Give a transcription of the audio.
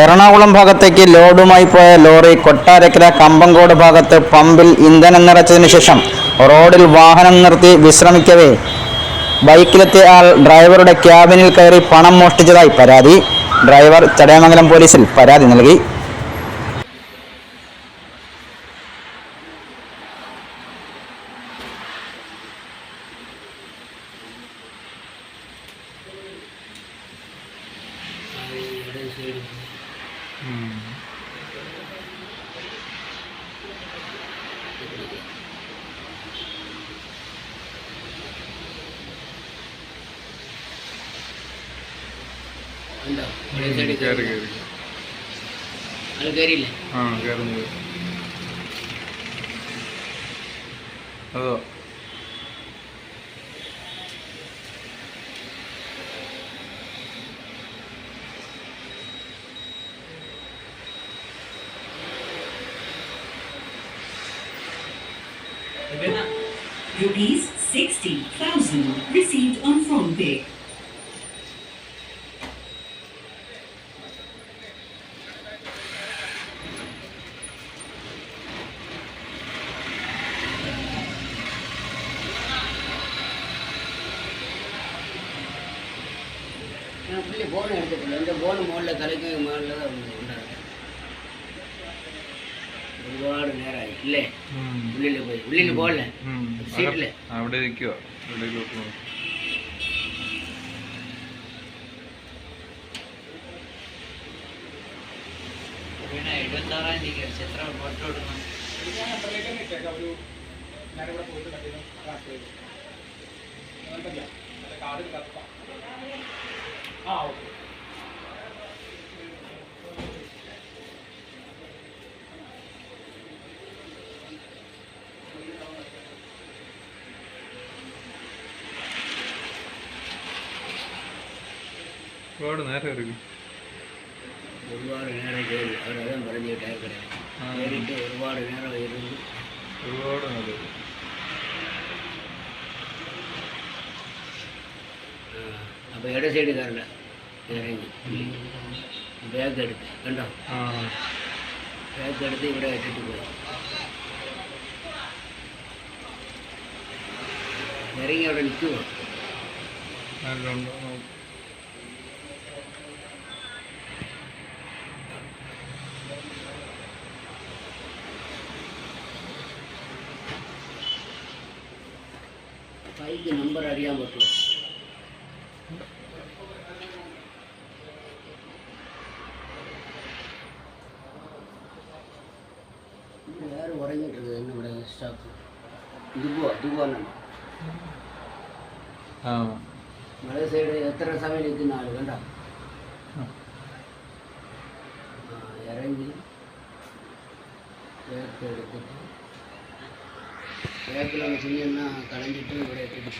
എറണാകുളം ഭാഗത്തേക്ക് ലോഡുമായി പോയ ലോറി കൊട്ടാരക്കര കമ്പങ്കോട് ഭാഗത്ത് പമ്പിൽ ഇന്ധനം നിറച്ചതിനു ശേഷം റോഡിൽ വാഹനം നിർത്തി വിശ്രമിക്കവേ ബൈക്കിലെത്തിയ ആൾ ഡ്രൈവറുടെ ക്യാബിനിൽ കയറി പണം മോഷ്ടിച്ചതായി പരാതി. ഡ്രൈവർ ചടയമംഗലം പോലീസിൽ പരാതി നൽകി. അതോ Rupees 60,000 received on PhonePe. Phone എടുത്തിട്ടില്ല. എൻ്റെ ഫോൺ മുകളിൽ തലയ്ക്ക് മുകളിൽ ഒരുപാട് നേരമായി ഇല്ലേ? ഉള്ളിൽ പോയി ഉള്ളിൽ പോകല്ലേ? സീറ്റില്ലേ? അവിടെ ഇരിക്കുക. ഒരുപാട് നേരം ഇരിക്കും. ഒരുപാട് നേരം കയറി അവരതും പറഞ്ഞ് ടയർ കടയിൽ കയറിയിട്ട് ഒരുപാട് നേരം ഇരുന്നു. ഒരുപാട് നേരം അപ്പോൾ ഇട സൈഡ് കയറില്ല, ഇറങ്ങി ബാഗ് എടുത്ത് കണ്ടോ, ബാഗ് എടുത്ത് ഇവിടെ ഇട്ടിട്ട് പോയി. ഇറങ്ങി അവിടെ നിൽക്കുമോ? ബൈക്ക് നമ്പർ അറിയാൻ പറ്റുമോ? വേറെ ഉറങ്ങിയിട്ടത് തന്നെ ഇവിടെ സ്റ്റാഫ് ഇതുപോലാണ്. മഴ സൈഡ് എത്ര സമയം നിൽക്കുന്ന ആൾ കണ്ട ഇറങ്ങി ബാക്ക് എടുത്തിട്ട് ബാക്കിലൊന്ന് തുണിയെല്ലാം കളഞ്ഞിട്ട് ഇവിടെ എത്തിയിട്ട്